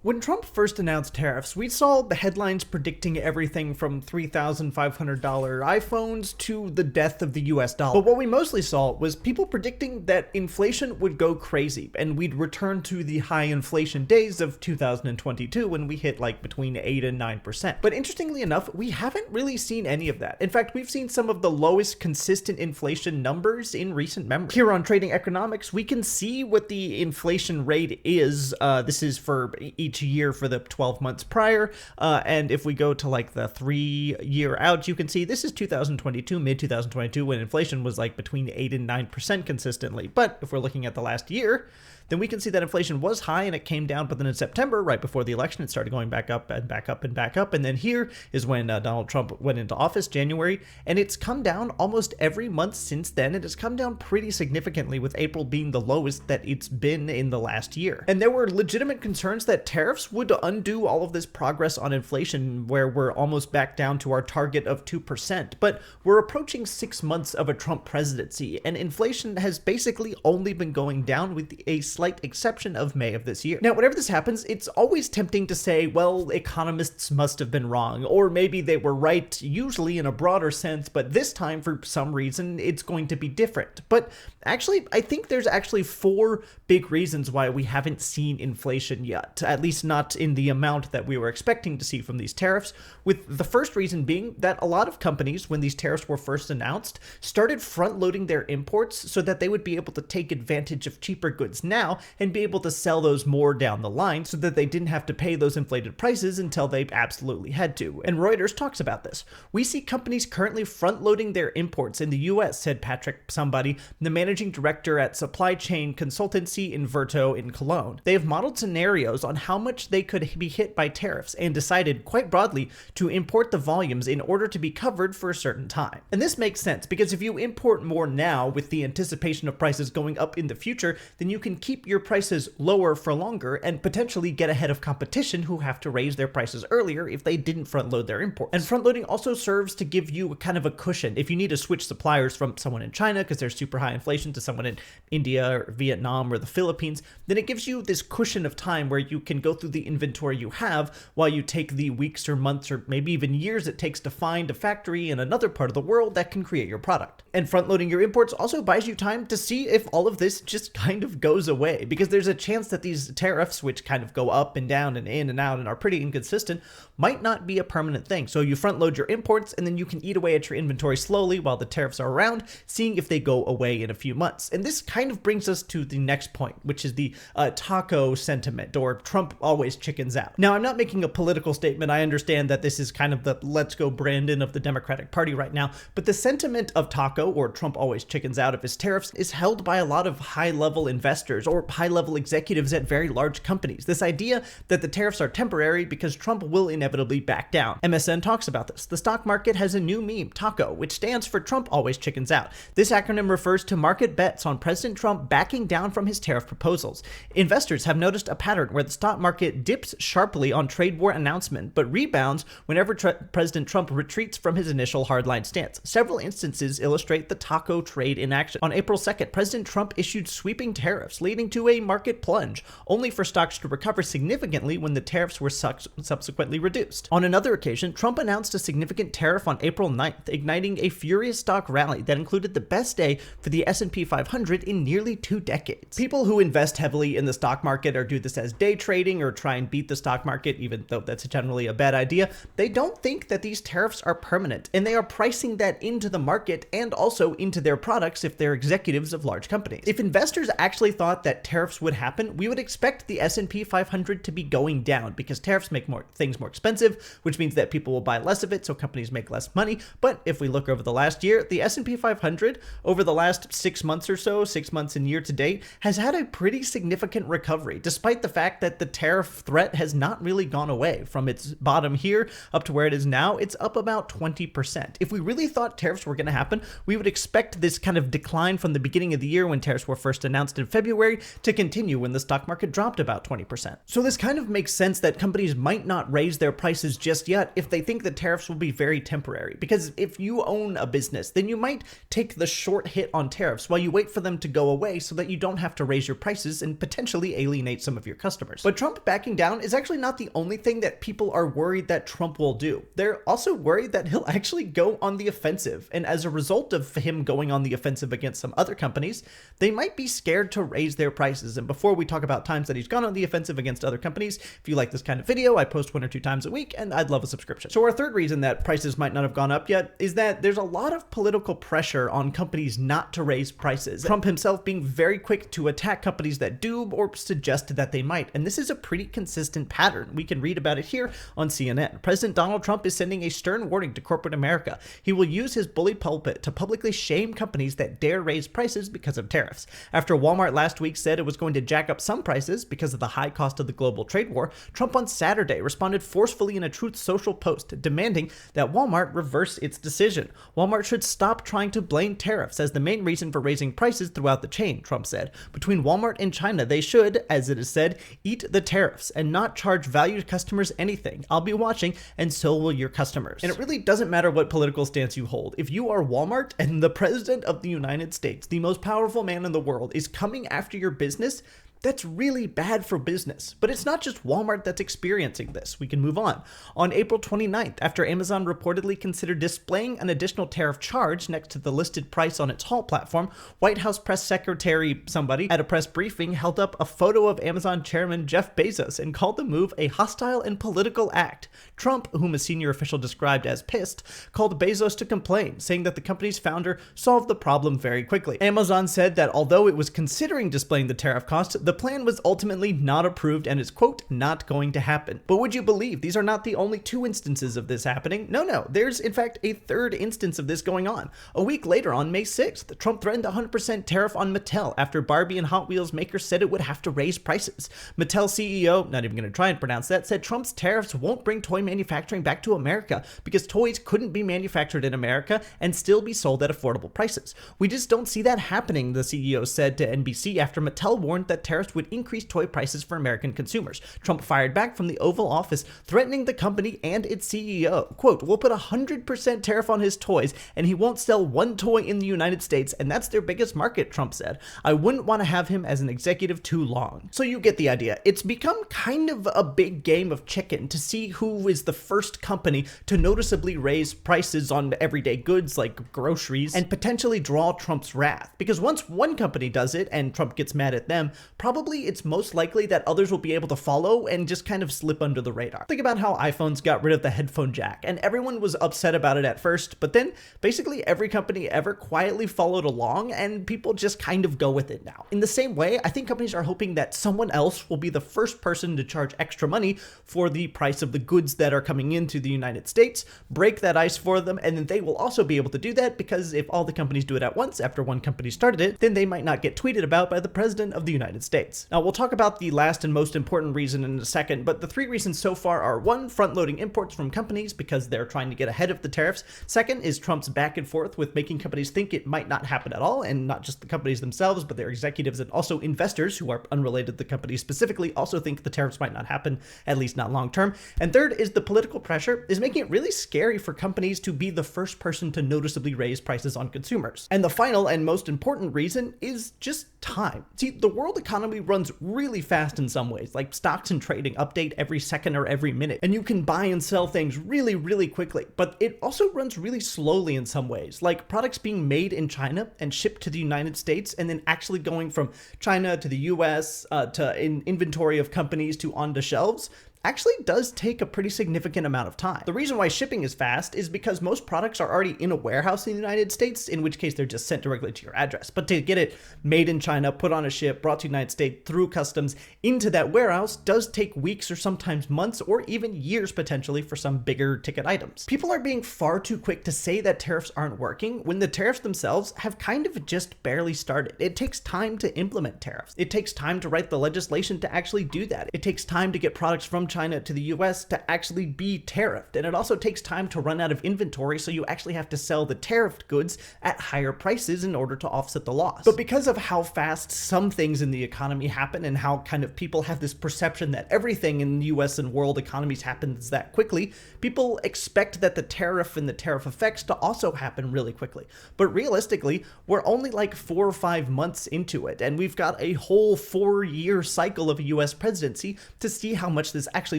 When Trump first announced tariffs, we saw the headlines predicting everything from $3,500 iPhones to the death of the US dollar. But what we mostly saw was people predicting that inflation would go crazy and we'd return to the high inflation days of 2022 when we hit like between 8 and 9%. But interestingly enough, we haven't really seen any of that. In fact, we've seen some of the lowest consistent inflation numbers in recent memory. Here on Trading Economics, we can see what the inflation rate is. This is for each year for the 12 months prior, and if we go to like the 3-year out, you can see this is 2022, mid 2022, when inflation was like between 8 and 9% consistently. But if we're looking at the last year, then we can see that inflation was high and it came down, but then in September, right before the election, it started going back up and back up and back up. And then here is when Donald Trump went into office, January, and it's come down almost every month since then. It has come down pretty significantly, with April being the lowest that it's been in the last year. And there were legitimate concerns that tariffs would undo all of this progress on inflation, where we're almost back down to our target of 2%. But we're approaching 6 months of a Trump presidency, and inflation has basically only been going down, with a slight exception of May of this year. Now, whenever this happens, it's always tempting to say, well, economists must have been wrong, or maybe they were right, usually in a broader sense, but this time, for some reason, it's going to be different. But actually, I think there's actually 4 big reasons why we haven't seen inflation yet, at least not in the amount that we were expecting to see from these tariffs, with the first reason being that a lot of companies, when these tariffs were first announced, started front-loading their imports so that they would be able to take advantage of cheaper goods now and be able to sell those more down the line, so that they didn't have to pay those inflated prices until they absolutely had to. And Reuters talks about this. We see companies currently front-loading their imports in the US, said Patrick somebody, the managing director at supply chain consultancy Inverto in Cologne. They have modeled scenarios on how much they could be hit by tariffs and decided quite broadly to import the volumes in order to be covered for a certain time. And this makes sense, because if you import more now with the anticipation of prices going up in the future, then you can keep your prices lower for longer and potentially get ahead of competition who have to raise their prices earlier if they didn't front load their imports. And front loading also serves to give you kind of a cushion if you need to switch suppliers from someone in China because there's super high inflation to someone in India or Vietnam or the Philippines. Then it gives you this cushion of time where you can go through the inventory you have while you take the weeks or months or maybe even years it takes to find a factory in another part of the world that can create your product. And front loading your imports also buys you time to see if all of this just kind of goes away, because there's a chance that these tariffs, which kind of go up and down and in and out and are pretty inconsistent, might not be a permanent thing. So you front load your imports and then you can eat away at your inventory slowly while the tariffs are around, seeing if they go away in a few months. And this kind of brings us to the next point, which is the taco sentiment, or Trump always chickens out. Now, I'm not making a political statement. I understand that this is kind of the let's go Brandon of the Democratic Party right now, but the sentiment of taco, or Trump always chickens out of his tariffs, is held by a lot of high-level investors or high-level executives at very large companies. This idea that the tariffs are temporary because Trump will inevitably back down. MSN talks about this. The stock market has a new meme, TACO, which stands for Trump always chickens out. This acronym refers to market bets on President Trump backing down from his tariff proposals. Investors have noticed a pattern where the stock market dips sharply on trade war announcement, but rebounds whenever President Trump retreats from his initial hardline stance. Several instances illustrate the TACO trade in action. On April 2nd, President Trump issued sweeping tariffs, leading to a market plunge, only for stocks to recover significantly when the tariffs were subsequently reduced. On another occasion, Trump announced a significant tariff on April 9th, igniting a furious stock rally that included the best day for the S&P 500 in nearly 2 decades. People who invest heavily in the stock market or do this as day trading or try and beat the stock market, even though that's generally a bad idea, they don't think that these tariffs are permanent, and they are pricing that into the market and also into their products if they're executives of large companies. If investors actually thought that tariffs would happen, we would expect the S&P 500 to be going down, because tariffs make things more expensive, which means that people will buy less of it, so companies make less money. But if we look over the last year, the S&P 500 over the last 6 months or so, 6 months and year to date, has had a pretty significant recovery, despite the fact that the tariff threat has not really gone away. From its bottom here up to where it is now, it's up about 20%. If we really thought tariffs were going to happen, we would expect this kind of decline from the beginning of the year when tariffs were first announced in February to continue when the stock market dropped about 20%. So this kind of makes sense that companies might not raise their prices just yet if they think that tariffs will be very temporary, because if you own a business, then you might take the short hit on tariffs while you wait for them to go away so that you don't have to raise your prices and potentially alienate some of your customers. But Trump backing down is actually not the only thing that people are worried that Trump will do. They're also worried that he'll actually go on the offensive, and as a result of him going on the offensive against some other companies, they might be scared to raise their prices. And before we talk about times that he's gone on the offensive against other companies, if you like this kind of video, I post 1 or 2 times a week, and I'd love a subscription. So our third reason that prices might not have gone up yet is that there's a lot of political pressure on companies not to raise prices. Trump himself being very quick to attack companies that do or suggest that they might. And this is a pretty consistent pattern. We can read about it here on CNN. President Donald Trump is sending a stern warning to corporate America. He will use his bully pulpit to publicly shame companies that dare raise prices because of tariffs. After Walmart last week said it was going to jack up some prices because of the high cost of the global trade war, Trump on Saturday responded forcefully in a Truth Social post demanding that Walmart reverse its decision. Walmart should stop trying to blame tariffs as the main reason for raising prices throughout the chain, Trump said. Between Walmart and China, they should, as it is said, eat the tariffs and not charge valued customers anything. I'll be watching, and so will your customers. And it really doesn't matter what political stance you hold. If you are Walmart and the president of the United States, the most powerful man in the world, is coming after your business, that's really bad for business. But it's not just Walmart that's experiencing this. We can move on. On April 29th, after Amazon reportedly considered displaying an additional tariff charge next to the listed price on its Haul platform, White House press secretary somebody at a press briefing held up a photo of Amazon chairman Jeff Bezos and called the move a hostile and political act. Trump, whom a senior official described as pissed, called Bezos to complain, saying that the company's founder solved the problem very quickly. Amazon said that although it was considering displaying the tariff cost, the plan was ultimately not approved and is, quote, not going to happen. But would you believe these are not the only 2 instances of this happening? No, there's in fact a third instance of this going on. A week later, on May 6th, Trump threatened a 100% tariff on Mattel after Barbie and Hot Wheels makers said it would have to raise prices. Mattel CEO, not even going to try and pronounce that, said Trump's tariffs won't bring toy manufacturing back to America because toys couldn't be manufactured in America and still be sold at affordable prices. We just don't see that happening, the CEO said to NBC after Mattel warned that tariffs would increase toy prices for American consumers. Trump fired back from the Oval Office, threatening the company and its CEO. Quote, we'll put 100% tariff on his toys and he won't sell one toy in the United States, and that's their biggest market, Trump said. I wouldn't want to have him as an executive too long. So you get the idea. It's become kind of a big game of chicken to see who is the first company to noticeably raise prices on everyday goods like groceries and potentially draw Trump's wrath. Because once one company does it and Trump gets mad at them, probably it's most likely that others will be able to follow and just kind of slip under the radar. Think about how iPhones got rid of the headphone jack, and everyone was upset about it at first, but then basically every company ever quietly followed along, and people just kind of go with it now. In the same way, I think companies are hoping that someone else will be the first person to charge extra money for the price of the goods that are coming into the United States, break that ice for them, and then they will also be able to do that because if all the companies do it at once after one company started it, then they might not get tweeted about by the president of the United States. Now, we'll talk about the last and most important reason in a second, but the 3 reasons so far are 1, front-loading imports from companies because they're trying to get ahead of the tariffs. 2nd is Trump's back and forth with making companies think it might not happen at all, and not just the companies themselves, but their executives and also investors who are unrelated to the company specifically also think the tariffs might not happen, at least not long term. And 3rd is the political pressure is making it really scary for companies to be the first person to noticeably raise prices on consumers. And the final and most important reason is just time. See, the world economy runs really fast in some ways, like stocks and trading update every second or every minute, and you can buy and sell things really, really quickly. But it also runs really slowly in some ways, like products being made in China and shipped to the United States and then actually going from China to the US to in inventory of companies to onto shelves actually does take a pretty significant amount of time. The reason why shipping is fast is because most products are already in a warehouse in the United States, in which case they're just sent directly to your address. But to get it made in China, put on a ship, brought to the United States through customs into that warehouse does take weeks or sometimes months or even years potentially for some bigger ticket items. People are being far too quick to say that tariffs aren't working when the tariffs themselves have kind of just barely started. It takes time to implement tariffs. It takes time to write the legislation to actually do that. It takes time to get products from China to the US to actually be tariffed. And it also takes time to run out of inventory, so you actually have to sell the tariffed goods at higher prices in order to offset the loss. But because of how fast some things in the economy happen and how kind of people have this perception that everything in the US and world economies happens that quickly, people expect that the tariff and the tariff effects to also happen really quickly. But realistically, we're only like 4 or 5 months into it, and we've got a whole 4-year cycle of a US presidency to see how much this actually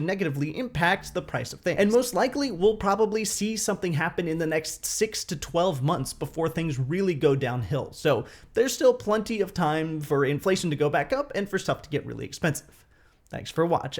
negatively impacts the price of things. And most likely, we'll probably see something happen in the next 6 to 12 months before things really go downhill. So there's still plenty of time for inflation to go back up and for stuff to get really expensive. Thanks for watching.